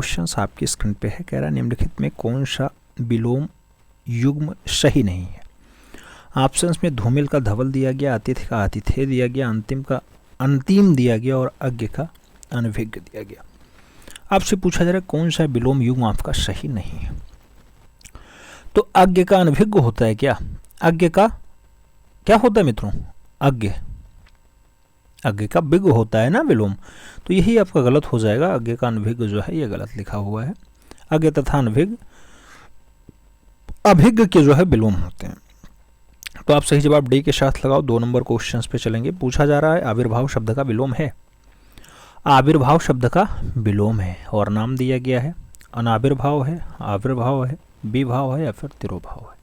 Question आपकी screen पे है, कह रहा है निम्नलिखित में कौन सा विलोम युग्म सही नहीं है। ऑप्शंस में धूमिल का धवल दिया गया, आतिथ्य का आतिथ्य दिया गया, अंतिम का अंतिम दिया गया और अज्ञ का अनभिज्ञ दिया गया। आपसे पूछा जा रहा है कौन सा विलोम युग्म आपका सही नहीं है। तो अज्ञ का अनभिज्ञ होता है क्या? अज्ञ का क्या होता है मित्रों? अज्ञ का विज्ञ होता है ना विलोम, तो यही आपका गलत हो जाएगा। अज्ञ का अनभिज्ञ जो है ये गलत लिखा हुआ है। अज्ञ तथा अनभिज्ञ अभिज्ञ के जो है विलोम होते हैं। तो आप सही जवाब डी के साथ लगाओ। 2 नंबर क्वेश्चन पे चलेंगे। पूछा जा रहा है आविर्भाव शब्द का विलोम है। आविर्भाव शब्द का विलोम है और नाम दिया गया है अनाविर्भाव है, आविर्भाव है, विभाव है या फिर तिरोभाव है।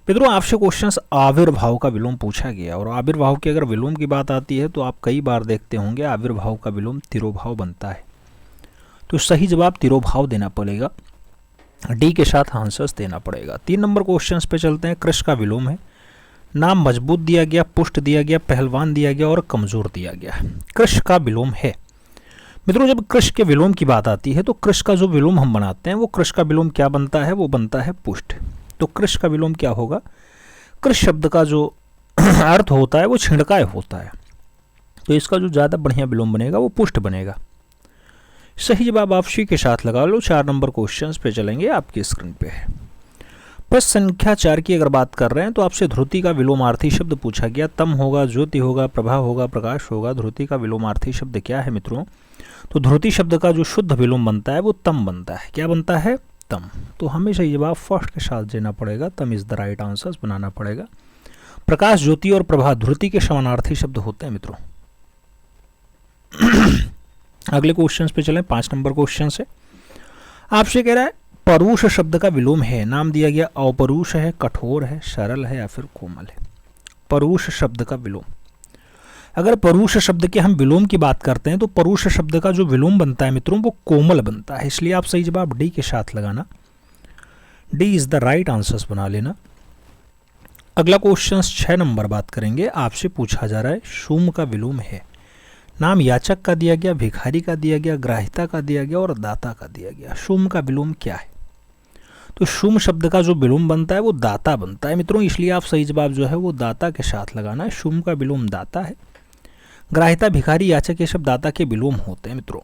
मित्रों आपसे क्वेश्चन आविर्भाव का विलोम पूछा गया और आविर्भाव की अगर विलोम की बात आती है तो आप कई बार देखते होंगे आविर्भाव का विलोम तिरोभाव बनता है। तो सही जवाब तिरोभाव देना पड़ेगा, डी के साथ आंसर्स देना पड़ेगा। 3 नंबर क्वेश्चन पे चलते हैं। कृष का विलोम है। नाम मजबूत दिया गया, पुष्ट दिया गया, पहलवान दिया गया और कमजोर दिया गया। कृष का विलोम है। मित्रों जब कृष के विलोम की बात आती है तो कृष का जो विलोम हम बनाते हैं वो कृष का विलोम क्या बनता है? वो बनता है पुष्ट। तो कृष का विलोम क्या होगा? कृष शब्द का जो अर्थ होता है वो छिड़काय होता है, तो इसका जो ज़्यादा बढ़िया विलोम बनेगा वो पुष्ट बनेगा। सही जवाब आप सी के साथ लगा लो। 4 नंबर क्वेश्चन पे चलेंगे, आपकी स्क्रीन पे है। प्रश्न संख्या 4 की अगर बात कर रहे हैं तो आपसे ध्रुति का विलोमार्थी शब्द पूछा गया। तम होगा, ज्योति होगा, प्रभा होगा, प्रकाश होगा। ध्रुति का विलोमार्थी शब्द क्या है मित्रों? तो ध्रुति शब्द का जो शुद्ध विलोम बनता है वो तम बनता है। क्या बनता है? तम। तो हमें सही जवाब फर्स्ट के साथ देना पड़ेगा। तम इज द राइट आंसर बनाना पड़ेगा। प्रकाश, ज्योति और प्रभा ध्रुति के समानार्थी शब्द होते हैं मित्रों। अगले क्वेश्चन पे चलें। 5 नंबर क्वेश्चन से आपसे कह रहा है परुष शब्द का विलोम है। नाम दिया गया अपरुष है, कठोर है, सरल है या फिर कोमल है। परुष शब्द का विलोम। अगर परुष शब्द के हम विलोम की बात करते हैं तो परुष शब्द का जो विलोम बनता है मित्रों वो कोमल बनता है, इसलिए आप सही जवाब डी के साथ लगाना। D is the right answer बना लेना। अगला क्वेश्चन 6 नंबर बात करेंगे। आपसे पूछा जा रहा है शूम का विलोम है। नाम याचक का दिया गया, भिखारी का दिया गया, ग्राहिता का दिया गया और दाता का दिया गया। शूम का विलोम क्या है? तो शूम शब्द का जो विलोम बनता है वो दाता बनता है मित्रों, इसलिए आप सही जवाब जो है वो दाता के साथ लगाना है। शूम का विलोम दाता है। ग्राहिता, भिखारी, याचक ये सब दाता के विलोम होते हैं मित्रों।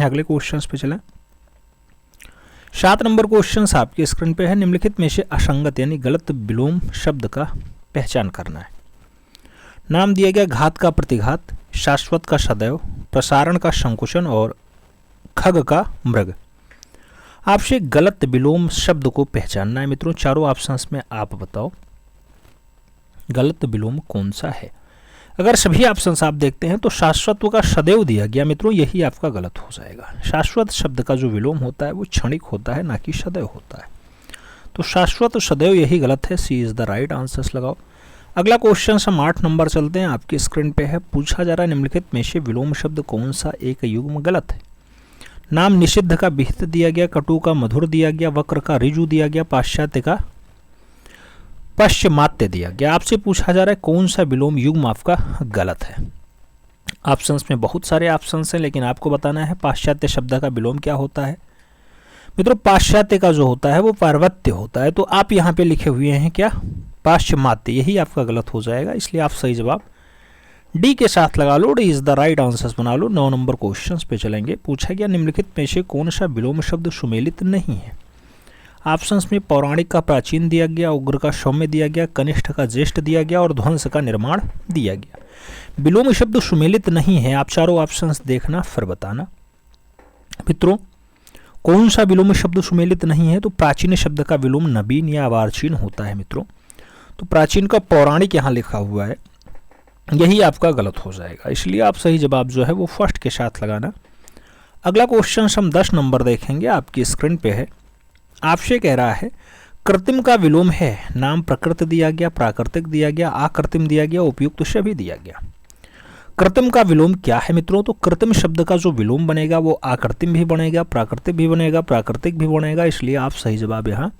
अगले क्वेश्चन पे चलें। 7 नंबर क्वेश्चन आपकी स्क्रीन पे है। निम्नलिखित में से असंगत यानी गलत विलोम शब्द का पहचान करना है। नाम दिया गया घात का प्रतिघात, शाश्वत का सदैव, प्रसारण का संकुचन और खग का मृग। आपसे गलत विलोम शब्द को पहचानना है मित्रों। चारों ऑप्शंस में आप बताओ गलत विलोम कौन सा है। अगर सभी ऑप्शंस आप देखते हैं तो शाश्वत का सदैव दिया गया मित्रों, यही आपका गलत हो जाएगा। शाश्वत शब्द का जो विलोम होता है वो क्षणिक होता है, ना कि सदैव होता है। तो शाश्वत सदैव यही गलत है। सी इज द राइट आंसर लगाओ। अगला क्वेश्चन हम 8 नंबर चलते हैं, आपकी स्क्रीन पे है। पूछा जा रहा है निम्नलिखित में से विलोम शब्द कौन सा एक युग्म गलत है। नाम निषिद्ध का विहित दिया गया, कटु का मधुर दिया गया, वक्र का ऋजु दिया गया, पाश्चात्य का पश्चिमात्य दिया गया। आपसे पूछा जा रहा है कौन सा विलोम युग्म आपका गलत है। ऑप्शंस में बहुत सारे ऑप्शंस हैं लेकिन आपको बताना है पाश्चात्य शब्द का विलोम क्या होता है। मित्रों पाश्चात्य का जो होता है वो पार्वत्य होता है, तो आप यहाँ पे लिखे हुए हैं क्या? पाश्चिमात्य, यही आपका गलत हो जाएगा, इसलिए आप सही जवाब डी के साथ लगा लो। D is the right answer बना लो। 9 नंबर क्वेश्चन पे चलेंगे। पूछा गया निम्नलिखित में से कौन सा विलोम शब्द सुमेलित नहीं है। ऑप्शंस में पौराणिक का प्राचीन दिया गया, उग्र का सौम्य दिया गया, कनिष्ठ का ज्येष्ठ दिया गया और ध्वंस का निर्माण दिया गया। विलोम शब्द सुमेलित नहीं है। आप चारों ऑप्शंस देखना फिर बताना मित्रों कौन सा विलोम शब्द सुमेलित नहीं है। तो प्राचीन शब्द का विलोम नवीन या अवार्चीन होता है मित्रों, तो प्राचीन का पौराणिक यहाँ लिखा हुआ है, यही आपका गलत हो जाएगा, इसलिए आप सही जवाब जो है वो फर्स्ट के साथ लगाना। अगला क्वेश्चन हम 10 नंबर देखेंगे, आपकी स्क्रीन पे है। आपसे कह रहा है कृत्रिम का विलोम है। नाम प्रकृति दिया गया, प्राकृतिक दिया गया, आकृत्रिम दिया गया, उपयुक्त सभी दिया गया। कृत्रिम का विलोम क्या है मित्रों? तो कृत्रिम शब्द का जो विलोम बनेगा वो आकृत्रिम भी बनेगा, प्राकृतिक भी बनेगा, प्राकृतिक भी बनेगा, इसलिए आप सही जवाब यहाँ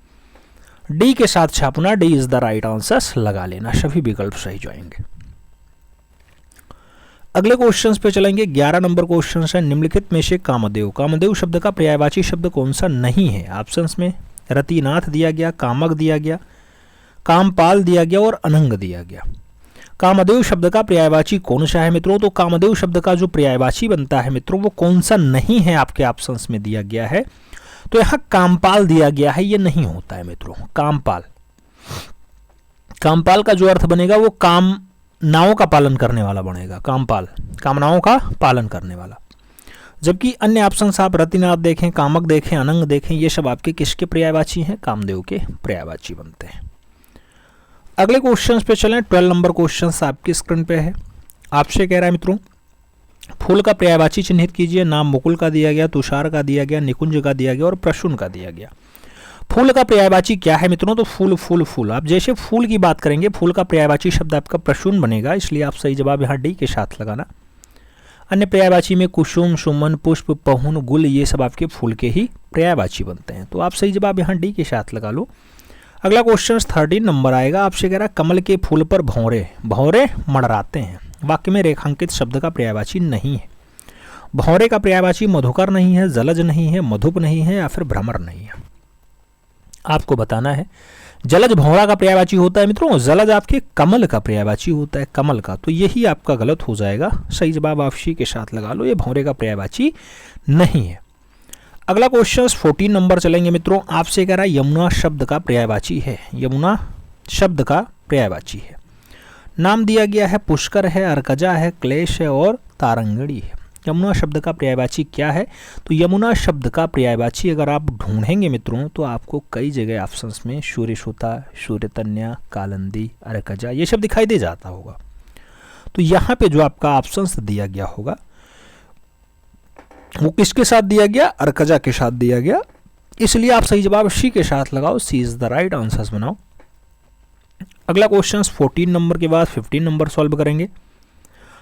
डी के साथ छापना। D is the right answer लगा लेना, सभी विकल्प सही जाएंगे। अगले क्वेश्चंस पे चलेंगे। 11 नंबर क्वेश्चन है, निम्नलिखित में से कामदेव, कामदेव शब्द का पर्यायवाची शब्द कौन सा नहीं है? ऑप्शंस में रतिनाथ दिया गया, कामक दिया गया, कामपाल दिया गया और अनंग दिया गया। कामदेव शब्द का पर्यायवाची कौन सा है मित्रों? तो कामदेव शब्द का जो पर्यायवाची बनता है मित्रों वो कौन सा नहीं है आपके ऑप्शंस में दिया गया है। तो यहाँ कामपाल दिया गया है, ये नहीं होता है मित्रों। कामपाल, कामपाल का जो अर्थ बनेगा वो कामनाओं का पालन करने वाला बनेगा। कामपाल कामनाओं का पालन करने वाला। जबकि अन्य ऑप्शंस आप रतिनाथ देखें, कामक देखें, अनंग देखें, ये सब आपके किसके पर्यायवाची हैं? कामदेव के पर्यायवाची बनते हैं। अगले क्वेश्चंस पे चलें। 12 नंबर क्वेश्चंस आपकी स्क्रीन पे है। आपसे कह रहा है मित्रों फूल का पर्यायवाची चिन्हित कीजिए। नाम मुकुल का दिया गया, तुषार का दिया गया, निकुंज का दिया गया और प्रसून का दिया गया। फूल का पर्यायवाची क्या है मित्रों? तो फूल फूल फूल। आप जैसे फूल की बात करेंगे फूल का पर्यायवाची शब्द आपका प्रसून बनेगा, इसलिए आप सही जवाब यहाँ डी के साथ लगाना। अन्य पर्यायवाची में कुसुम, सुमन, पुष्प, पहुन, गुल, ये सब आपके फूल के ही पर्यायवाची बनते हैं, तो आप सही जवाब यहाँ डी के साथ लगा लो। अगला क्वेश्चन 13 नंबर आएगा। आपसे कह रहा है कमल के फूल पर भौरे, भौरे मंडराते हैं। वाक्य में रेखांकित शब्द का पर्यायवाची नहीं है। भौरे का पर्यायवाची मधुकर नहीं है, जलज नहीं है, मधुप नहीं है या फिर भ्रमर नहीं है। आपको बताना है जलज भौरा का पर्यायवाची होता है मित्रों, जलज आपके कमल का पर्यायवाची होता है, कमल का। तो यही आपका गलत हो जाएगा, सही जवाब आप सी के साथ लगा लो, ये भौरे का पर्यायवाची नहीं है। अगला क्वेश्चन 14 नंबर चलेंगे मित्रों। आपसे कह रहा है यमुना शब्द का पर्यायवाची है, यमुना शब्द का पर्यायवाची है। नाम दिया गया है पुष्कर है, अर्कजा है, क्लेश है और तारंगड़ी है। यमुना शब्द का पर्यायवाची क्या है? तो यमुना शब्द का पर्यायवाची अगर आप ढूंढेंगे मित्रों तो आपको कई जगह ऑप्शंस में सूर्यसुता, सूर्यतन्या, कालंदी, अर्कजा ये सब दिखाई दे जाता होगा। तो यहाँ पे जो आपका ऑप्शंस दिया गया होगा वो किसके साथ दिया गया? अर्कजा के साथ दिया गया, इसलिए आप सही जवाब सी के साथ लगाओ, सी इज द राइट आंसर्स बनाओ। अगला क्वेश्चन 14 नंबर के बाद 15 नंबर सॉल्व करेंगे।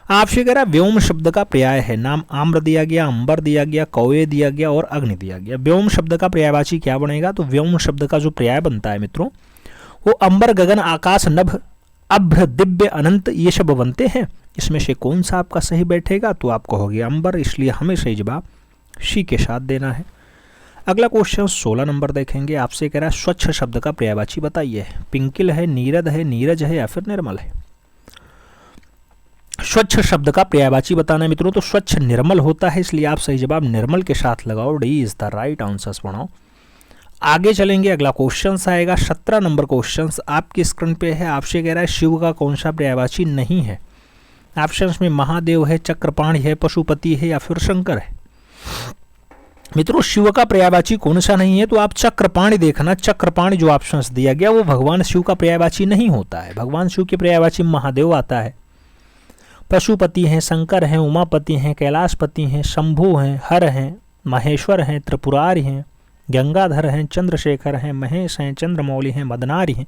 आपसे कह रहा है व्योम शब्द का पर्याय है। नाम आम्र दिया गया, अंबर दिया गया, कौवे दिया गया और अग्नि दिया गया। व्योम शब्द का पर्यायवाची क्या बनेगा? तो व्योम शब्द का जो पर्याय बनता है मित्रों वो अंबर, गगन, आकाश, नभ, अभ्र, दिव्य, अनंत ये सब बनते हैं। इसमें से कौन सा आपका सही बैठेगा? तो आप कहोगे अंबर, इसलिए हमें सही जवाब सी के साथ देना है। अगला क्वेश्चन 16 नंबर देखेंगे। आपसे कह रहा है स्वच्छ शब्द का पर्यायवाची बताइए। पिंकिल है, नीरद है, नीरज है या फिर निर्मल है। स्वच्छ शब्द का पर्यायवाची बताना है मित्रों, तो स्वच्छ निर्मल होता है, इसलिए आप सही जवाब निर्मल के साथ लगाओ, D is the right answers बनाओ। आगे चलेंगे। अगला क्वेश्चन आएगा 17 नंबर क्वेश्चन आपकी स्क्रीन पे है। आपसे कह रहा है शिव का कौन सा पर्यायवाची नहीं है। ऑप्शंस में महादेव है, चक्रपाणि है, पशुपति है या फिर शंकर है। मित्रों शिव का पर्यायवाची कौन सा नहीं है? तो आप चक्रपाणि देखना, चक्रपाणि जो ऑप्शंस दिया गया वो भगवान शिव का पर्यायवाची नहीं होता है। भगवान शिव के पर्यायवाची महादेव आता है, पशुपति हैं, शंकर हैं, उमापति हैं, कैलाशपति हैं, शंभु हैं, हर हैं, महेश्वर हैं, त्रिपुरारी हैं, गंगाधर हैं, चंद्रशेखर हैं, महेश हैं, चंद्रमौली हैं, मदनारी हैं।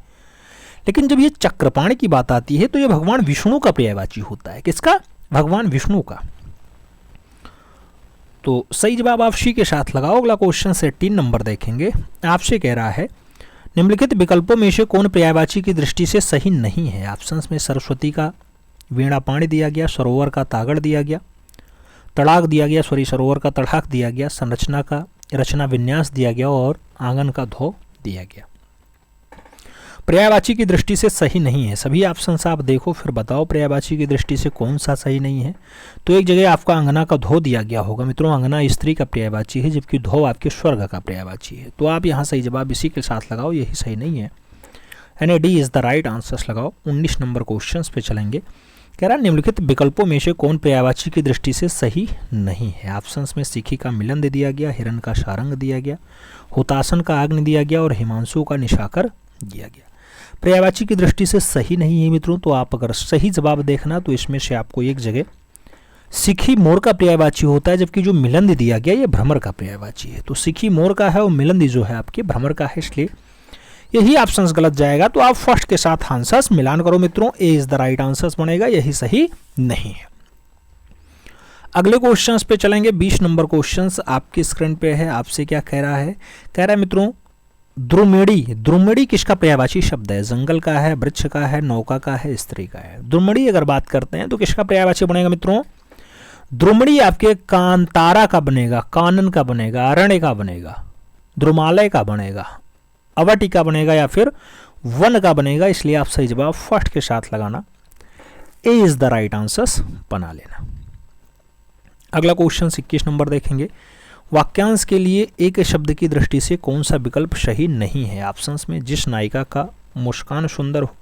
लेकिन जब ये चक्रपाणि की बात आती है तो ये भगवान विष्णु का पर्यायवाची होता है। किसका? भगवान विष्णु का। तो सही जवाब आप सी के साथ लगाओ। अगला क्वेश्चन 18 नंबर देखेंगे। आपसे कह रहा है निम्नलिखित विकल्पों में से कौन पर्यायवाची की दृष्टि से सही नहीं है। ऑप्शंस में सरस्वती का वीणा पाणी दिया गया, सरोवर का तागड़ दिया गया, तड़ाक दिया गया, सरोवर का तड़ाक दिया गया, संरचना का रचना विन्यास दिया गया और आंगन का धो दिया गया। पर्यायवाची की दृष्टि से सही नहीं है। सभी ऑप्शंस आप देखो फिर बताओ पर्यायवाची की दृष्टि से कौन सा सही नहीं है। तो एक जगह आपका अंगना का धो दिया गया होगा मित्रों, अंगना स्त्री का पर्यायवाची है जबकि धो आपके स्वर्ग का पर्यायवाची है। तो आप यहाँ सही जवाब इसी के साथ लगाओ, यही सही नहीं है, यानी D is the right answers लगाओ। 19 नंबर क्वेश्चन पे चलेंगे। कह रहा है निम्नलिखित विकल्पों में से कौन पर्यायवाची की दृष्टि से सही नहीं है। ऑप्शंस में सिखी का मिलन दे दिया गया, हिरण का सारंग दिया गया, हुतासन का अग्नि दिया गया और हिमांशु का निशाकर दिया गया। पर्यायवाची की दृष्टि से सही नहीं है मित्रों, तो आप अगर सही जवाब देखना तो इसमें से आपको एक जगह सिखी मोर का पर्यायवाची होता है जबकि जो मिलंदी दिया गया ये भ्रमर का पर्यायवाची है। तो सिखी मोर का है और मिलंदी जो है आपके भ्रमर का है, इसलिए यही ऑप्शंस गलत जाएगा। तो आप फर्स्ट के साथ आंसर्स मिलान करो मित्रों, ए इज द राइट आंसर्स बनेगा, यही सही नहीं है। अगले क्वेश्चंस पे चलेंगे। 20 नंबर क्वेश्चंस आपकी स्क्रीन पे है। आपसे क्या कह रहा है? कह रहा है मित्रों द्रुमिड़ी, द्रुमिड़ी किसका पर्यायवाची शब्द है? जंगल का है, वृक्ष का है, नौका का है, स्त्री का है। द्रुमिड़ी अगर बात करते हैं तो किसका पर्यायवाची बनेगा मित्रों? द्रुमिड़ी आपके कांतारा का बनेगा, कानन का बनेगा, अरण्य का बनेगा, द्रुमालय का बनेगा, अवटी का बनेगा या फिर वन का बनेगा। इसलिए आप सही जवाब फर्स्ट के साथ लगाना, ए इज द राइट आंसर बना लेना। अगला क्वेश्चन 21 नंबर देखेंगे। वाक्यांश के लिए एक शब्द की दृष्टि से कौन सा विकल्प सही नहीं है? ऑप्शंस में जिस नायिका का मुस्कान सुंदर हो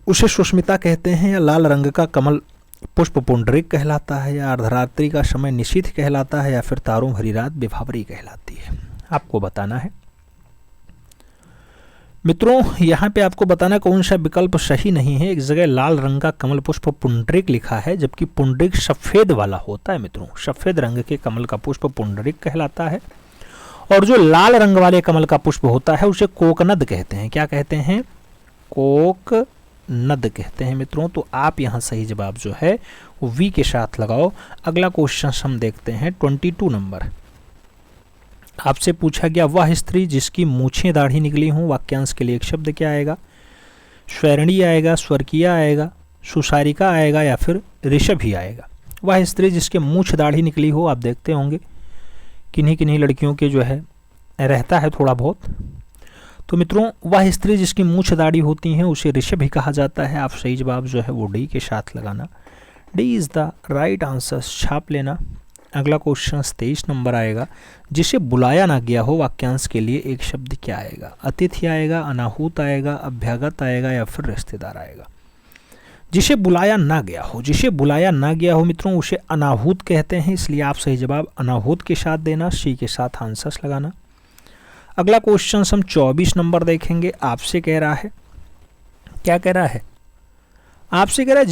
उसे सुष्मिता कहते हैं, या लाल रंग का कमल पुष्प पुंडरीक कहलाता है, या अर्धरात्रि का समय निशीथ कहलाता है, या फिर तारों भरी रात विभावरी कहलाती है। आपको बताना है मित्रों, यहाँ पे आपको बताना कौन सा विकल्प सही नहीं है। एक जगह लाल रंग का कमल पुष्प पुंडरीक लिखा है, जबकि पुंडरीक सफेद वाला होता है मित्रों। सफेद रंग के कमल का पुष्प पुंडरीक कहलाता है, और जो लाल रंग वाले कमल का पुष्प होता है उसे कोकनद कहते हैं। क्या कहते हैं? कोकनद कहते हैं मित्रों। तो आप यहाँ सही जवाब जो है वो वी के साथ लगाओ। अगला क्वेश्चन हम देखते हैं 22 नंबर। आपसे पूछा गया वह स्त्री जिसकी मूछें दाढ़ी निकली हों, वाक्यांश के लिए एक शब्द क्या आएगा? स्वैरणी आएगा, स्वर्कीय आएगा, सुसारिका आएगा, या फिर ऋषभ ही आएगा। वह स्त्री जिसके मूछ दाढ़ी निकली हो, आप देखते होंगे किन्हीं किन्हीं लड़कियों के जो है रहता है थोड़ा बहुत। तो मित्रों वह स्त्री जिसकी मूछ दाढ़ी होती हैं उसे ऋषभ ही कहा जाता है। आप सही जवाब जो है वो डी के साथ लगाना, D is the right answer छाप लेना। अगला क्वेश्चन 23 नंबर आएगा। जिसे बुलाया ना गया हो, वाक्यांश के लिए एक शब्द क्या आएगा? अतिथि आएगा, अनाहूत आएगा, अभ्यागत आएगा, या फिर रिश्तेदार आएगा। जिसे बुलाया ना गया हो, जिसे बुलाया ना गया हो मित्रों उसे अनाहूत कहते हैं। इसलिए आप सही जवाब अनाहूत के साथ देना, सी के साथ आंसर्स लगाना। अगला क्वेश्चन हम 24 नंबर देखेंगे। आपसे कह रहा है, क्या कह रहा है? आपसे कह रहा है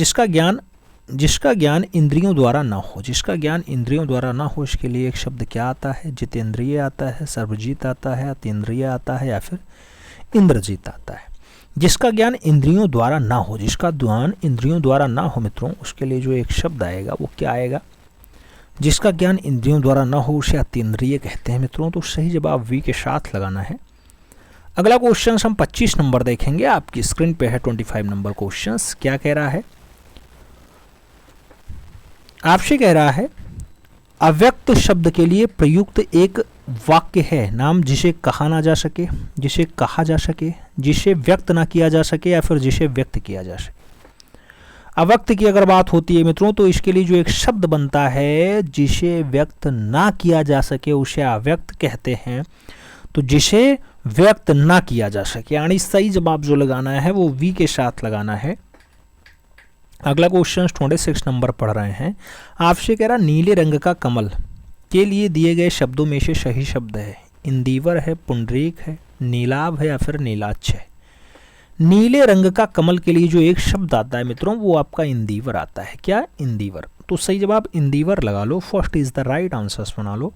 जिसका ज्ञान इंद्रियों द्वारा ना हो। जिसका ज्ञान इंद्रियों द्वारा ना हो, इसके लिए एक शब्द क्या आता है? जितेंद्रिय आता है, सर्वजीत आता है, अतीन्द्रिय आता है, या फिर इंद्रजीत आता है। जिसका ज्ञान इंद्रियों द्वारा ना हो, जिसका ज्ञान इंद्रियों द्वारा ना हो मित्रों उसके लिए जो एक शब्द आएगा वो क्या आएगा? जिसका ज्ञान इंद्रियों द्वारा ना हो उसे अतीन्द्रिय कहते हैं मित्रों। तो सही जवाब वी के साथ लगाना है। अगला क्वेश्चन हम 25 नंबर देखेंगे। आपकी स्क्रीन पे है 25 नंबर क्वेश्चन। क्या कह रहा है? आपसे कह रहा है अव्यक्त शब्द के लिए प्रयुक्त एक वाक्य है, नाम जिसे कहा ना जा सके, जिसे कहा जा सके, जिसे व्यक्त ना किया जा सके, या फिर जिसे व्यक्त किया जा सके। अव्यक्त की अगर बात होती है मित्रों तो इसके लिए जो एक शब्द बनता है जिसे व्यक्त ना किया जा सके उसे अव्यक्त कहते हैं। तो जिसे व्यक्त ना किया जा सके, यानी सही जवाब जो लगाना है वो वी के साथ लगाना है। अगला क्वेश्चन 26 नंबर पढ़ रहे हैं। आपसे कह रहा नीले रंग का कमल के लिए दिए गए शब्दों में से सही शब्द है? इंदिवर है, पुंडरीक है, नीलाभ है, या फिर नीलाच्छ है। नीले रंग का कमल के लिए जो एक शब्द आता है मित्रों वो आपका इंदिवर आता है। क्या? इंदिवर। तो सही जवाब इंदिवर लगा लो, first is the right answer बना लो।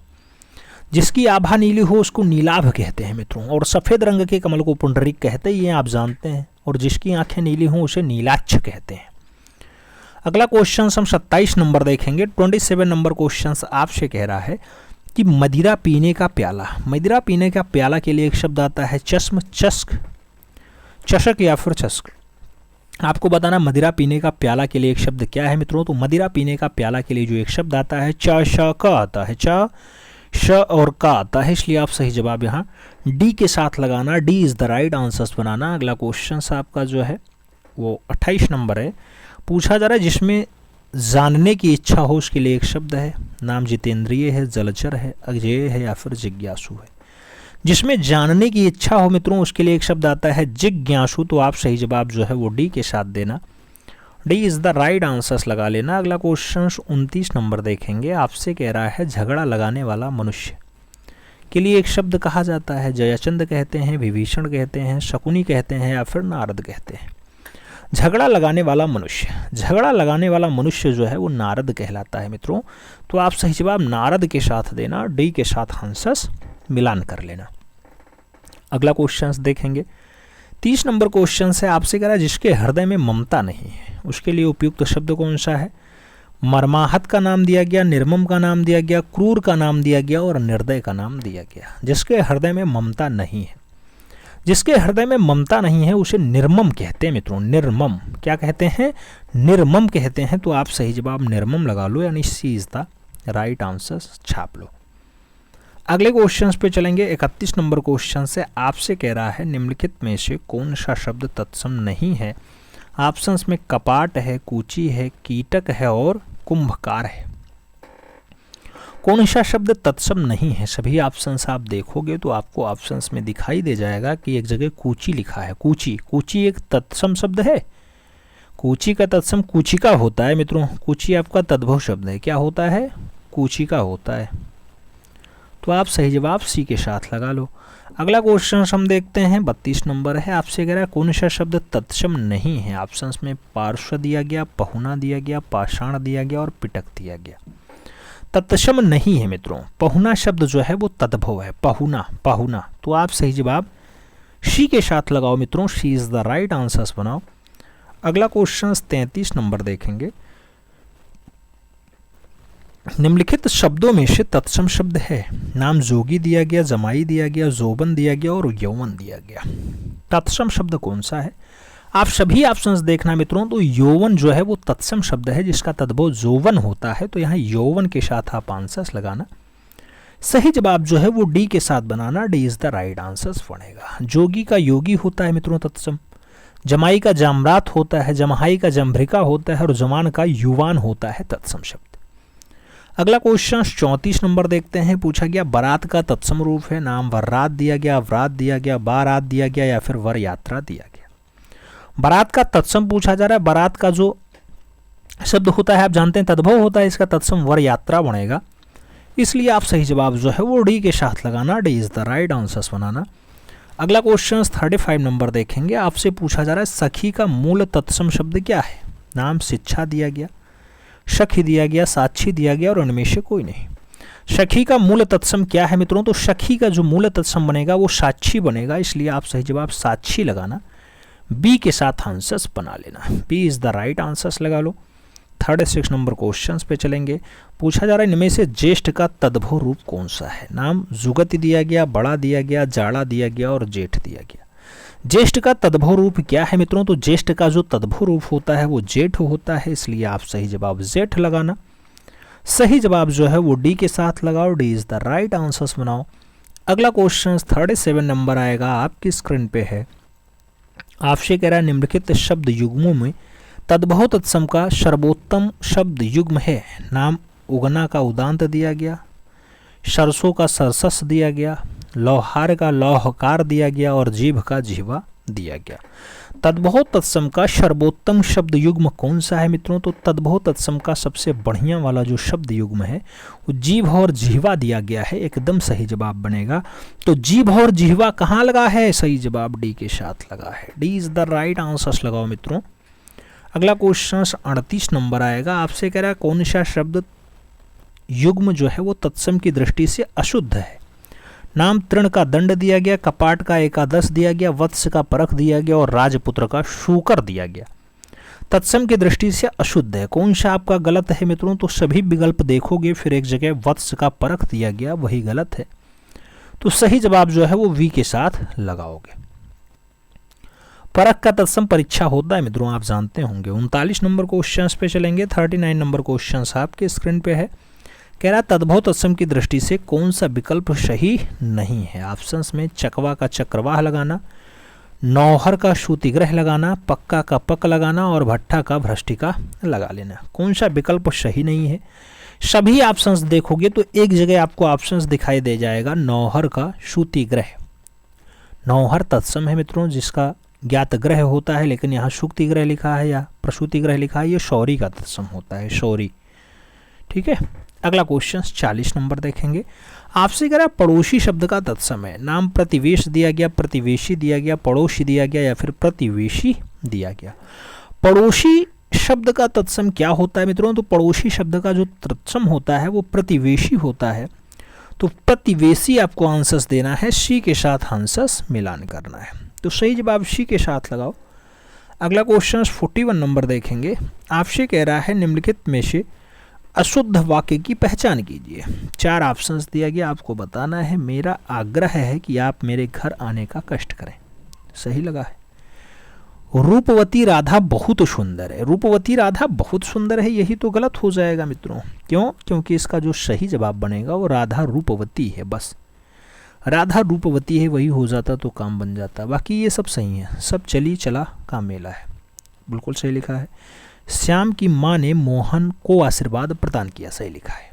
जिसकी आभा नीली हो उसको नीलाभ कहते हैं मित्रों, और सफेद रंग के कमल को पुंडरीक कहते हैं, ये आप जानते हैं। और जिसकी आंखें नीली हों उसे नीलाच्छ कहते हैं। अगला क्वेश्चन हम 27 नंबर देखेंगे। 27 नंबर क्वेश्चन आपसे कह रहा है कि मदिरा पीने का प्याला, मदिरा पीने का प्याला के लिए एक शब्द आता है चश्म, चस्क, चषक, या फिर चस्क। आपको बताना मदिरा पीने का प्याला के लिए एक शब्द क्या है मित्रों? तो मदिरा पीने का प्याला के लिए जो एक शब्द आता है च श क आता है, च श और का आता है। इसलिए आप सही जवाब यहाँ डी के साथ लगाना, D is the right answer बनाना। अगला क्वेश्चन आपका जो है वो 28 नंबर है। पूछा जा रहा है जिसमें जानने की इच्छा हो उसके लिए एक शब्द है, नाम जितेंद्रिय है, जलचर है, अजेय है, या फिर जिज्ञासु है। जिसमें जानने की इच्छा हो मित्रों उसके लिए एक शब्द आता है जिज्ञासु। तो आप सही जवाब जो है वो डी के साथ देना, D is the right answers लगा लेना। अगला क्वेश्चन 29 नंबर देखेंगे। आपसे कह रहा है झगड़ा लगाने वाला मनुष्य के लिए एक शब्द कहा जाता है, जयचंद कहते हैं, विभीषण कहते हैं, शकुनी कहते हैं, या फिर नारद कहते हैं। झगड़ा लगाने वाला मनुष्य, झगड़ा लगाने वाला मनुष्य जो है वो नारद कहलाता है मित्रों। तो आप सही जवाब नारद के साथ देना, डी के साथ आंसर्स मिलान कर लेना। अगला क्वेश्चन देखेंगे 30 नंबर क्वेश्चन है। आपसे कह रहा है जिसके हृदय में ममता नहीं है उसके लिए उपयुक्त शब्द कौन सा है? मर्माहत का नाम दिया गया, निर्मम का नाम दिया गया, क्रूर का नाम दिया गया और निर्दय का नाम दिया गया। जिसके हृदय में ममता नहीं है, जिसके हृदय में ममता नहीं है उसे निर्मम कहते हैं मित्रों। निर्मम क्या कहते हैं? निर्मम कहते हैं। तो आप सही जवाब निर्मम लगा लो, यानी सी इज द राइट आंसर छाप लो। अगले क्वेश्चंस पे चलेंगे। 31 नंबर क्वेश्चन से आपसे कह रहा है निम्नलिखित में से कौन सा शब्द तत्सम नहीं है। ऑप्शंस में कपाट है, कूची है, कीटक है और कुंभकार है। कौन सा शब्द तत्सम नहीं है? सभी ऑप्शंस आप देखोगे तो आपको ऑप्शंस में दिखाई दे जाएगा कि एक जगह कूची लिखा है। कूची, कूची एक तत्सम शब्द है। कूची का तत्सम कूचिका होता है मित्रों। कूची आपका तद्भव शब्द है। क्या होता है? कूचिका होता है। तो आप सही जवाब सी के साथ लगा लो। अगला क्वेश्चन हम देखते हैं। 32 नंबर है। आपसे कह रहा है कौन सा शब्द तत्सम नहीं है। ऑप्शंस में पार्श्व दिया गया, पहुना दिया गया, पाषाण दिया गया और पिटक दिया गया। तत्सम नहीं है मित्रों। पहुना शब्द जो है वो तद्भव है। पहुना, पहुना। तो आप सही जवाब सी के साथ लगाओ मित्रों। सी इज द राइट आंसर्स बनाओ। अगला क्वेश्चन 33 नंबर देखेंगे। निम्नलिखित शब्दों में से तत्सम शब्द है। नाम जोगी दिया गया, जमाई दिया गया, जोबन दिया गया और यौवन दिया गया। तत्सम शब्द कौन सा है? आप सभी ऑप्शंस देखना मित्रों। तो यौवन जो है वो तत्सम शब्द है जिसका तद्भव जोवन होता है। तो यहाँ यौवन के साथ आप आंसर्स लगाना। सही जवाब जो है वो डी के साथ बनाना। D is the right answers बनेगा। जोगी का योगी होता है मित्रों तत्सम। जमाई का जामरात होता है, जमहाई का जम्भ्रिका होता है और जमान का युवान होता है तत्सम शब्द। अगला क्वेश्चन 34 नंबर देखते हैं। पूछा गया बारात का तत्सम रूप है। नाम वर्रात दिया गया, व्रात दिया गया, बारात दिया गया या फिर वर यात्रा दिया गया। बारात का तत्सम पूछा जा रहा है। बारात का जो शब्द होता है आप जानते हैं तद्भव होता है। इसका तत्सम वर यात्रा बनेगा। इसलिए आप सही जवाब जो है वो डी के साथ लगाना। D is the right answers बनाना। अगला क्वेश्चन 35 नंबर देखेंगे। आपसे पूछा जा रहा है सखी का मूल तत्सम शब्द क्या है। नाम शिक्षा दिया गया, सखी दिया गया, साक्षी दिया गया और इनमें से कोई नहीं। सखी का मूल तत्सम क्या है मित्रों? तो सखी का जो मूल तत्सम बनेगा वो साक्षी बनेगा। इसलिए आप सही जवाब साक्षी लगाना। बी के साथ आंसर्स बना लेना। B is the right answers लगा लो। 36 नंबर क्वेश्चन पे चलेंगे। पूछा जा रहा है इनमें से ज्येष्ठ का तद्भव रूप कौन सा है। नाम जुगति दिया गया, बड़ा दिया गया, जाड़ा दिया गया और जेठ दिया गया। ज्येष्ठ का तद्भव रूप क्या है मित्रों? तो ज्येष्ठ का जो तद्भव रूप होता है वो जेठ होता है। इसलिए आप सही जवाब जेठ लगाना। सही जवाब जो है वो डी के साथ लगाओ। D is the right answers बनाओ। अगला क्वेश्चन 37 नंबर आएगा, आपकी स्क्रीन पे है। आपसे कह रहा है निम्नलिखित शब्द युग्मों में तद्भव तत्सम का सर्वोत्तम शब्द युग्म है। नाम उगना का उदांत दिया गया, सरसों का सरसस दिया गया, लौहार का लौहकार दिया गया और जीभ का जीवा दिया गया। तद्भव तत्सम का सर्वोत्तम शब्द युग्म कौन सा है मित्रों? तो तद्भव तत्सम का सबसे बढ़िया वाला जो शब्द युग्म है वो जीभ और जीवा दिया गया है। एकदम सही जवाब बनेगा। तो जीभ और जीवा कहाँ लगा है? सही जवाब डी के साथ लगा है। D is the right answers लगाओ मित्रों। अगला क्वेश्चन 38 नंबर आएगा। आपसे कह रहा है कौन सा शब्द युग्म जो है वो तत्सम की दृष्टि से अशुद्ध है। नाम तृण का दंड दिया गया, कपाट का एकादश दिया गया, वत्स का परख दिया गया और राजपुत्र का शूकर दिया गया। तत्सम की दृष्टि से अशुद्ध है। कौन सा आपका गलत है मित्रों? तो सभी विकल्प देखोगे फिर एक जगह वत्स का परख दिया गया, वही गलत है। तो सही जवाब जो है वो वी के साथ लगाओगे। परख का तत्सम परीक्षा होता है मित्रों, आप जानते होंगे। 39 नंबर क्वेश्चन पे चलेंगे। 39 नंबर क्वेश्चन आपके स्क्रीन पे है। कह रहा तद्भव तत्सम की दृष्टि से कौन सा विकल्प सही नहीं है। ऑप्शंस में चकवा का चक्रवाह लगाना, नौहर का सूतिग्रह लगाना, पक्का का पक लगाना और भट्ठा का भ्रष्टिका लगा लेना। कौन सा विकल्प सही नहीं है? सभी ऑप्शंस देखोगे तो एक जगह आपको ऑप्शंस दिखाई दे जाएगा नौहर का सूतिग्रह। नौहर तत्सम है मित्रों जिसका ज्ञात ग्रह होता है, लेकिन यहाँ सूक्ति ग्रह लिखा है या प्रसूति ग्रह लिखा है, ये शौरी का तत्सम होता है, शौरी। ठीक है। अगला क्वेश्चन 40 नंबर देखेंगे। आपसे कह रहा है पड़ोसी शब्द का तत्सम है। नाम प्रतिवेश दिया गया, प्रतिवेशी दिया गया, पड़ोसी दिया गया या फिर प्रतिवेशी दिया गया। पड़ोसी शब्द का तत्सम क्या होता है मित्रों? तो पड़ोसी शब्द का जो तत्सम होता है वो प्रतिवेशी होता है। तो प्रतिवेशी आपको आंसर्स देना है, सी के साथ आंसर्स मिलान करना है। तो सही जवाब सी के साथ लगाओ। अगला क्वेश्चन 41 नंबर देखेंगे। आपसे कह रहा है निम्नलिखित में से अशुद्ध वाक्य की पहचान कीजिए। 4 ऑप्शंस दिया गया, आपको बताना है। मेरा आग्रह है कि आप मेरे घर आने का कष्ट करें, सही लगा है। रूपवती राधा बहुत सुंदर है, रूपवती राधा बहुत सुंदर है, यही तो गलत हो जाएगा मित्रों। क्यों? क्योंकि इसका जो सही जवाब बनेगा वो राधा रूपवती है, बस राधा रूपवती है वही हो जाता तो काम बन जाता। बाकी ये सब सही है, सब चली चला का मेला है, बिल्कुल सही लिखा है। श्याम की माँ ने मोहन को आशीर्वाद प्रदान किया, सही लिखा है।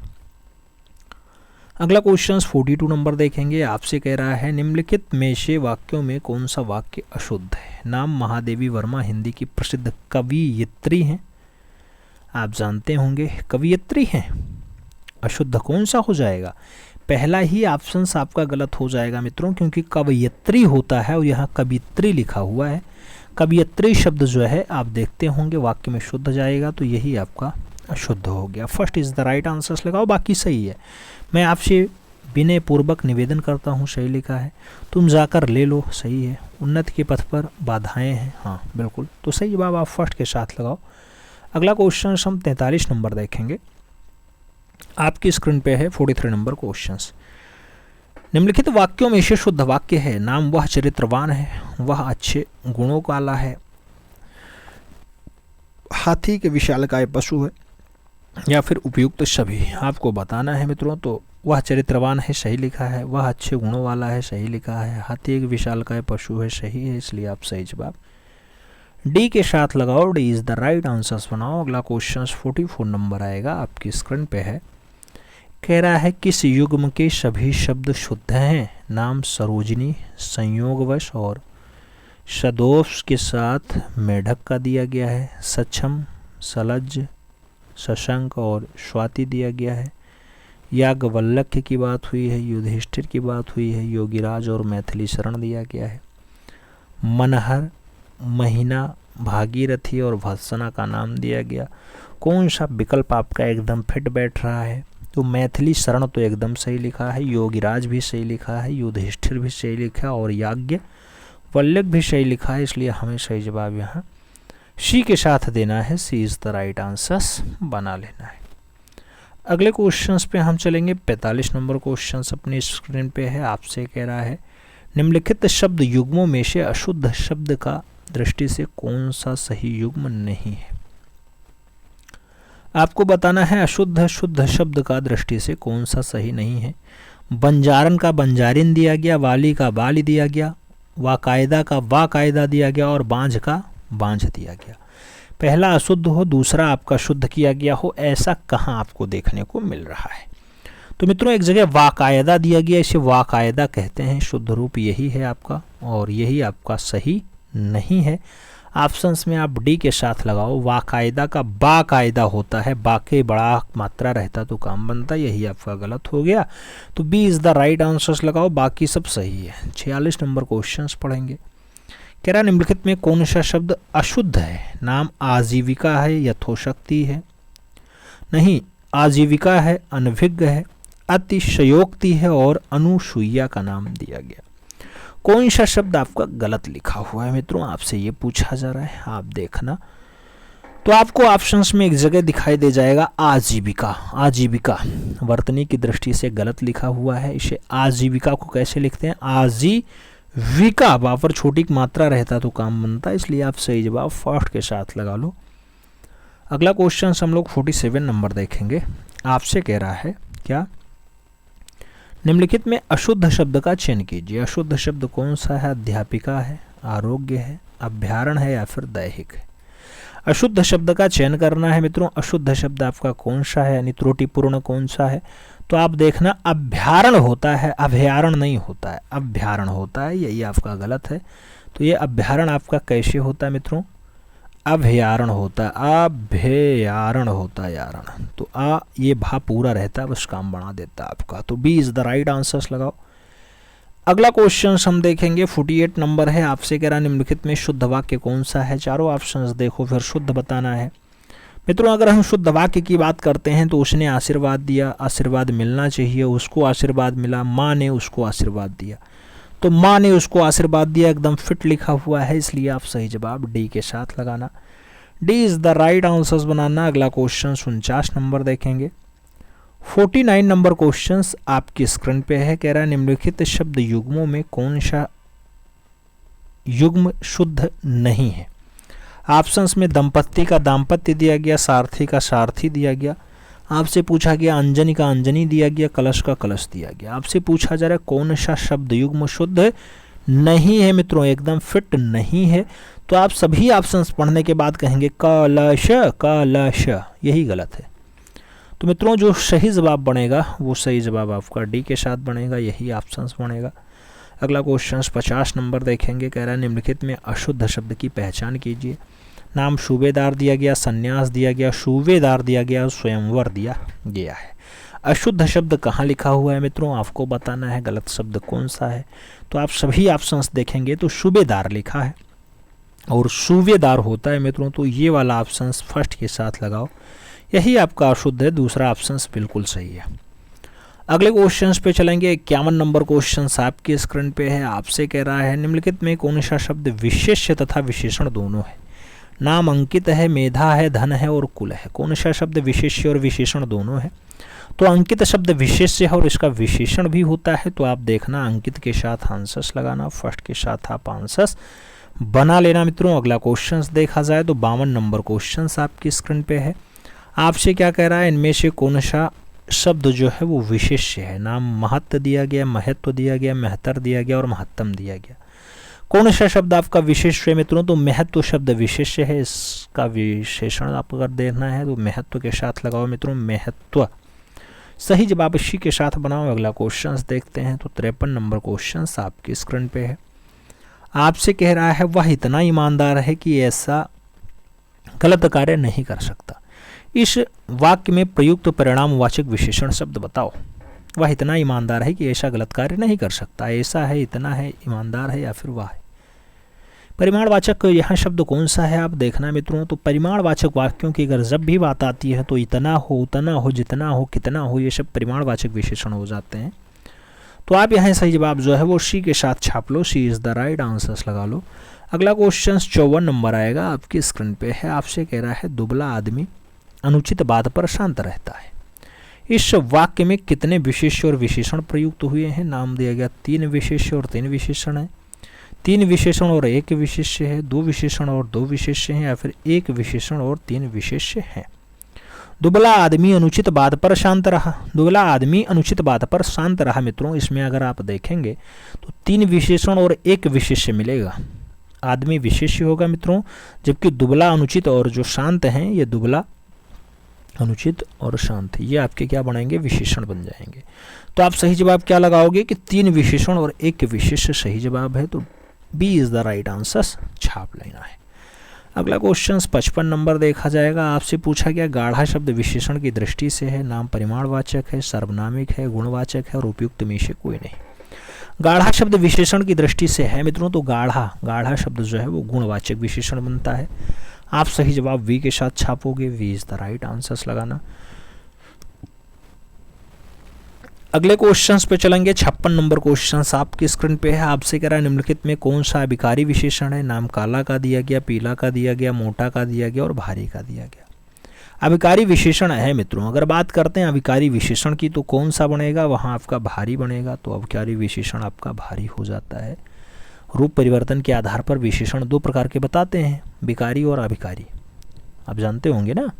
अगला क्वेश्चन 42 नंबर देखेंगे। आपसे कह रहा है निम्नलिखित में से वाक्यों में कौन सा वाक्य अशुद्ध है। नाम महादेवी वर्मा हिंदी की प्रसिद्ध कवयित्री हैं, आप जानते होंगे कवयित्री हैं। अशुद्ध कौन सा हो जाएगा? पहला ही ऑप्शन आपका गलत हो जाएगा मित्रों, क्योंकि कवयित्री होता है और यहाँ कवित्री लिखा हुआ है। कवयित्री शब्द जो है आप देखते होंगे वाक्य में शुद्ध जाएगा, तो यही आपका अशुद्ध हो गया। First is the right answers लगाओ, बाकी सही है। मैं आपसे विनय पूर्वक निवेदन करता हूँ, सही लिखा है। तुम जाकर ले लो, सही है। उन्नति के पथ पर बाधाएं हैं, हाँ बिल्कुल, तो सही जवाब आप फर्स्ट के साथ लगाओ। अगला क्वेश्चन हम 43 नंबर देखेंगे। आपकी स्क्रीन पे है 43 नंबर क्वेश्चन। निम्नलिखित वाक्यों में से शुद्ध वाक्य है। नाम वह चरित्रवान है, वह अच्छे गुणों वाला है, हाथी के विशालकाय पशु है, या फिर उपयुक्त सभी। आपको बताना है मित्रों, तो वह चरित्रवान है, सही लिखा है। वह अच्छे गुणों वाला है, सही लिखा है। हाथी एक विशालकाय पशु है, सही है, इसलिए आप सही जवाब डी के साथ लगाओ। D is the right answers बनाओ। अगला क्वेश्चन 44 नंबर आएगा, आपकी स्क्रीन पे है। कह रहा है किस युग्म के सभी शब्द शुद्ध हैं। नाम सरोजिनी, संयोगवश और सदोष के साथ मेढक का दिया गया है। सक्षम, सलज, शशंक और स्वाति दिया गया है। याज्ञवल्क्य की बात हुई है, युधिष्ठिर की बात हुई है, योगीराज और मैथिली शरण दिया गया है। मनहर, महीना, भागीरथी और भत्सना का नाम दिया गया। कौन सा विकल्प आपका एकदम फिट बैठ रहा है? तो मैथिली शरण तो एकदम सही लिखा है, योगीराज भी सही लिखा है, युधिष्ठिर भी सही लिखा है और याज्ञवल्क्य भी सही लिखा है, इसलिए हमें सही जवाब यहाँ सी के साथ देना है। सी इज द राइट आंसर्स बना लेना है। अगले क्वेश्चंस पे हम चलेंगे। 45 नंबर क्वेश्चंस अपनी स्क्रीन पे है। आपसे कह रहा है निम्नलिखित शब्द युग्मों में से अशुद्ध शब्द का दृष्टि से कौन सा सही युग्म नहीं है। आपको बताना है अशुद्ध शुद्ध शब्द का दृष्टि से कौन सा सही नहीं है। बंजारन का बंजारिन दिया गया, वाली का बाली दिया गया, वाकायदा का वाकायदा दिया गया और बांझ का बांझ दिया गया। पहला अशुद्ध हो, दूसरा आपका शुद्ध किया गया हो, ऐसा कहाँ आपको देखने को मिल रहा है? तो मित्रों एक जगह वाकायदा दिया गया, इसे वाकायदा कहते हैं, शुद्ध रूप यही है आपका और यही आपका सही नहीं है। ऑप्शंस में आप डी के साथ लगाओ। वाकायदा का बाकायदा होता है, बाके बड़ा मात्रा रहता तो काम बनता, यही आपका गलत हो गया। तो B is the right answers लगाओ, बाकी सब सही है। 46 नंबर क्वेश्चंस पढ़ेंगे। कह रहा निम्नलिखित में कौन सा शब्द अशुद्ध है। नाम आजीविका है, यथोशक्ति है, नहीं आजीविका है, अनभिज्ञ है, अतिशयोक्ति है और अनुसूया का नाम दिया गया। कौन सा शब्द आपका गलत लिखा हुआ है मित्रों, आपसे ये पूछा जा रहा है, आप देखना। तो आपको ऑप्शंस में एक जगह दिखाई दे जाएगा आजीविका। आजीविका वर्तनी की दृष्टि से गलत लिखा हुआ है, इसे आजीविका को कैसे लिखते हैं? आजीविका, वापर छोटी मात्रा रहता तो काम बनता, इसलिए आप सही जवाब फर्स्ट के साथ लगा लो। अगला क्वेश्चन हम लोग 47 नंबर देखेंगे। आपसे कह रहा है क्या, निम्नलिखित में अशुद्ध शब्द का चयन कीजिए। अशुद्ध शब्द कौन सा है? अध्यापिका है, आरोग्य है, अभ्यारण है या फिर दैहिक है। अशुद्ध शब्द का चयन करना है मित्रों। अशुद्ध शब्द आपका कौन सा है, यानी त्रुटिपूर्ण कौन सा है? तो आप देखना अभ्यारण होता है, अभ्यारण नहीं होता है, अभ्यारण होता है, यही आपका गलत है। तो ये अभ्यारण आपका कैसे होता है मित्रों? अभ्यारण होता है, अभ्यारण होता है यारण, तो ये भा पूरा रहता है, बस काम बना देता है आपका। तो B is the right answers लगाओ। अगला क्वेश्चन हम देखेंगे 48 नंबर है। आपसे कह रहा निम्नलिखित में शुद्ध वाक्य कौन सा है। चारों ऑप्शंस देखो, फिर शुद्ध बताना है मित्रों। अगर हम शुद्ध वाक्य की बात करते हैं तो उसने आशीर्वाद दिया, आशीर्वाद मिलना चाहिए, उसको आशीर्वाद मिला, माँ ने उसको आशीर्वाद दिया, तो माँ ने उसको आशीर्वाद दिया, एकदम फिट लिखा हुआ है, इसलिए आप सही जवाब डी के साथ लगाना। D is the right answers बनाना। अगला क्वेश्चन 49 नंबर देखेंगे। 49 नंबर क्वेश्चन आपकी स्क्रीन पे है। कह रहा है निम्नलिखित शब्द युग्मों में कौन सा युग्म शुद्ध नहीं है। ऑप्शंस में दंपत्ति का दाम्पत्य दिया गया, सारथी का सारथी दिया गया, आपसे पूछा गया अंजनी का अंजनी दिया गया, कलश का कलश दिया गया। आपसे पूछा जा रहा है कौन सा शब्द युग्म शुद्ध नहीं है मित्रों, एकदम फिट नहीं है। तो आप सभी ऑप्शंस पढ़ने के बाद कहेंगे कलश कलश, यही गलत है। तो मित्रों जो सही जवाब बनेगा वो सही जवाब आपका डी के साथ बनेगा, यही ऑप्शंस बनेगा। अगला क्वेश्चन 50 नंबर देखेंगे। कह रहा है निम्नलिखित में अशुद्ध शब्द की पहचान कीजिए। नाम सूबेदार दिया गया, संन्यास दिया गया, सूबेदार दिया गया, स्वयंवर दिया गया है। अशुद्ध शब्द कहाँ लिखा हुआ है मित्रों, आपको बताना है गलत शब्द कौन सा है। तो आप सभी ऑप्शंस देखेंगे तो सूबेदार लिखा है और सूबेदार होता है मित्रों, तो ये वाला ऑप्शंस फर्स्ट के साथ लगाओ, यही आपका अशुद्ध है। दूसरा ऑप्शंस बिल्कुल सही है। अगले क्वेश्चंस पे चलेंगे। 51 नंबर क्वेश्चन आपके स्क्रीन पे है। आपसे कह रहा है निम्नलिखित में कौन सा शब्द विशेष्य तथा विशेषण दोनों है। नाम अंकित है, मेधा है, धन है और कुल है। कौन सा शब्द विशेष्य और विशेषण दोनों है। तो अंकित शब्द विशेष्य है और इसका विशेषण भी होता है। तो आप देखना अंकित के साथ आंसर्स लगाना, फर्स्ट के साथ आप आंसर्स बना लेना मित्रों। अगला क्वेश्चन देखा जाए तो 52 नंबर क्वेश्चन आपकी स्क्रीन पे है। आपसे क्या कह रहा है इनमें से कौन सा शब्द जो है वो विशेष्य है। नाम महत्व दिया गया, महत्व दिया गया, महतर दिया गया और महत्तम दिया गया। कौन सा शब्द आपका विशेष्य है मित्रों, तो महत्व शब्द विशेष्य है, इसका विशेषण आप अगर देखना है तो महत्व के साथ लगाओ मित्रों, महत्व। सही जवाब इसी के साथ बनाओ। अगला क्वेश्चन देखते हैं। तो 53 नंबर क्वेश्चन आपकी स्क्रीन पे है। आपसे कह रहा है वह इतना ईमानदार है कि ऐसा गलत कार्य नहीं कर सकता। इस वाक्य में प्रयुक्त परिणामवाचक विशेषण शब्द बताओ। वह इतना ईमानदार है कि ऐसा गलत कार्य नहीं कर सकता। ऐसा है, इतना है, ईमानदार है या फिर वह है। परिमाणवाचक यहाँ शब्द कौन सा है आप देखना मित्रों। तो परिमाणवाचक वाक्यों की अगर जब भी बात आती है तो इतना हो, उतना हो, जितना हो, कितना हो, ये सब परिमाणवाचक विशेषण हो जाते हैं। तो आप यहाँ सही जवाब जो है वो सी के साथ छाप लो, सी इज द राइट आंसर्स लगा लो। अगला क्वेश्चन 54 नंबर आएगा, आपकी स्क्रीन पे है। आपसे कह रहा है दुबला आदमी अनुचित बात पर शांत रहता है। इस वाक्य में कितने विशेष्य और विशेषण प्रयुक्त हुए हैं। नाम दिया गया 3 विशेष्य और 3 विशेषण है, 3 विशेषण और 1 विशेष्य है, 2 विशेषण और 2 विशेष्य हैं या फिर 1 विशेषण और 3 विशेष्य हैं। दुबला आदमी अनुचित बात पर शांत रहा। दुबला आदमी अनुचित बात पर शांत रहा मित्रों, इसमें अगर आप देखेंगे तो 3 विशेषण और 1 विशेष्य मिलेगा। आदमी विशेष्य होगा मित्रों, जबकि दुबला अनुचित और जो शांत हैं ये दुबला अनुचित और शांत, ये आपके क्या बनेंगे, विशेषण बन जाएंगे। तो आप सही जवाब क्या लगाओगे कि 3 विशेषण और 1 विशेष्य सही जवाब है। तो B is the right answer छाप लेना है। अगला क्वेश्चन 55 नंबर देखा जाएगा। आपसे पूछा गया गाढ़ा शब्द विशेषण की दृष्टि से है। नाम परिमाणवाचक है, सर्वनामिक है, गुणवाचक है और उपयुक्त में से कोई नहीं। गाढ़ा शब्द विशेषण की दृष्टि से है मित्रों, तो गाढ़ा शब्द जो है वो गुणवाचक विशेषण बनता है। आप सही जवाब वी के साथ छापोगे, B is the right answers लगाना। अगले क्वेश्चंस पे चलेंगे। 56 नंबर क्वेश्चंस आपकी स्क्रीन पे है। आपसे कह रहा है निम्नलिखित में कौन सा अभिकारी विशेषण है। नाम काला का दिया गया, पीला का दिया गया, मोटा का दिया गया और भारी का दिया गया। अभिकारी विशेषण है मित्रों। अगर बात करते हैं अभिकारी विशेषण की तो कौन सा बनेगा, वहाँ आपका भारी बनेगा। तो अभिकारी विशेषण आपका भारी हो जाता है। रूप परिवर्तन के आधार पर विशेषण 2 प्रकार के बताते हैं, विकारी और अभिकारी, आप जानते होंगे ना।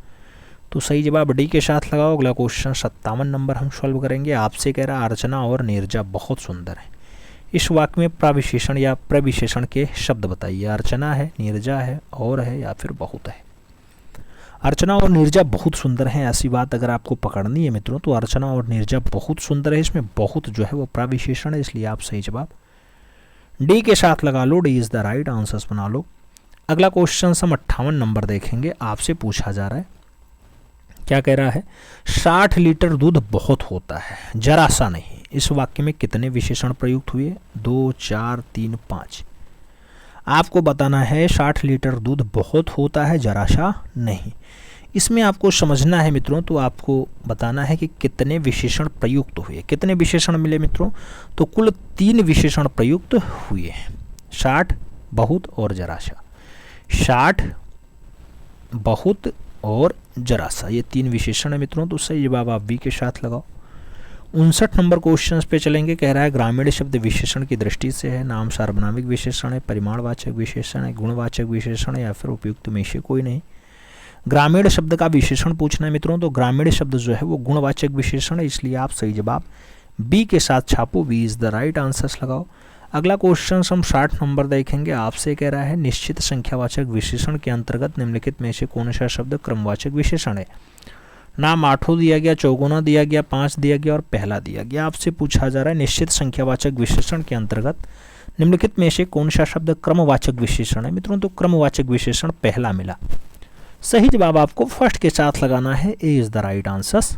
तो सही जवाब डी के साथ लगाओ। अगला क्वेश्चन 57 नंबर हम सॉल्व करेंगे। आपसे कह रहा अर्चना और नीरजा बहुत सुंदर है। इस वाक्य में प्रविशेषण या प्रविशेषण के शब्द बताइए। अर्चना है, नीरजा है, और है या फिर बहुत है। अर्चना और नीरजा बहुत सुंदर हैं, ऐसी बात अगर आपको पकड़नी है मित्रों तो अर्चना और नीरजा बहुत सुंदर है। इसमें बहुत जो है वो प्रविशेषण है, इसलिए आप सही जवाब डी के साथ लगा लो, D is the right answers बना लो। अगला क्वेश्चन हम 58 नंबर देखेंगे। आपसे पूछा जा रहा है, क्या कह रहा है, 60 लीटर दूध बहुत होता है, जरा सा नहीं। इस वाक्य में कितने विशेषण प्रयुक्त हुए, 2, 4, 3, 5। आपको बताना है 60 लीटर दूध बहुत होता है, जरा सा नहीं। इसमें आपको समझना है मित्रों, तो आपको बताना है कि कितने विशेषण प्रयुक्त हुए। कितने विशेषण मिले मित्रों, तो कुल 3 विशेषण प्रयुक्त हुए हैं, 60, बहुत और जरा सा। 60, बहुत और जरा सा, ये 3 विशेषण है मित्रों, तो सही जवाब आप बी के साथ लगाओ। 59 नंबर क्वेश्चन पे चलेंगे। कह रहा है ग्रामीण शब्द विशेषण की दृष्टि से है, नाम सार्वनामिक विशेषण है, परिमाणवाचक विशेषण है, गुणवाचक विशेषण है, या फिर उपयुक्त में से कोई नहीं। ग्रामीण शब्द का विशेषण पूछना है मित्रों, तो ग्रामीण शब्द जो है वो गुणवाचक विशेषण है, इसलिए आप सही जवाब बी के साथ छापो, B is the right answers लगाओ। अगला क्वेश्चन हम 60 नंबर देखेंगे। आपसे कह रहा है निश्चित संख्यावाचक विशेषण के अंतर्गत निम्नलिखित में से कौन सा शब्द क्रमवाचक विशेषण है। नाम 8 दिया गया, 54 दिया गया, 5 दिया गया और पहला दिया गया। आपसे पूछा जा रहा है निश्चित संख्यावाचक विशेषण के अंतर्गत निम्नलिखित में से कौन सा शब्द क्रमवाचक विशेषण है। मित्रों, तो क्रमवाचक विशेषण पहला मिला। सही जवाब आपको फर्स्ट के साथ लगाना है, ए इज द राइट आंसर।